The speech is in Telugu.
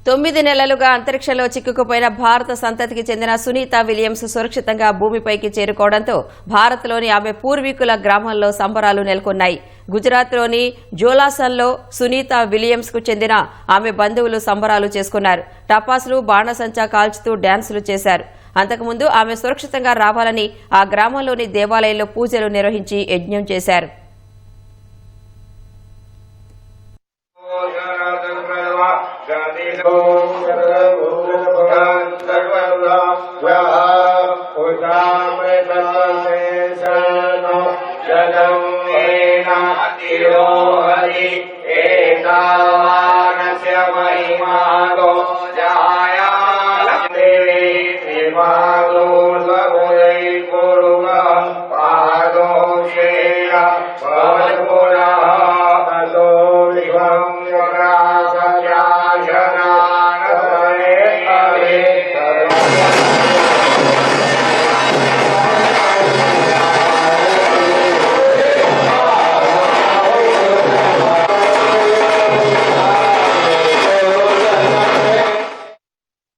9 నెలలుగా అంతరిక్షంలో చిక్కుకుపోయిన భారత సంతతికి చెందిన సునీత విలియమ్స్ సురక్షితంగా భూమిపైకి చేరుకోవడంతో భారత్లోని ఆమె పూర్వీకుల గ్రామాల్లో సంబరాలు నెలకొన్నాయి. గుజరాత్లోని జోలాసన్లో సునీత విలియమ్స్ కు చెందిన ఆమె బంధువులు సంబరాలు చేసుకున్నారు. టపాసులు, బాణసంచా కాల్చుతూ డాన్సులు చేశారు. అంతకుముందు ఆమె సురక్షితంగా రావాలని ఆ గ్రామంలోని దేవాలయంలో పూజలు నిర్వహించి యజ్ఞం చేశారు. ఏకావానస్య మహిమాగో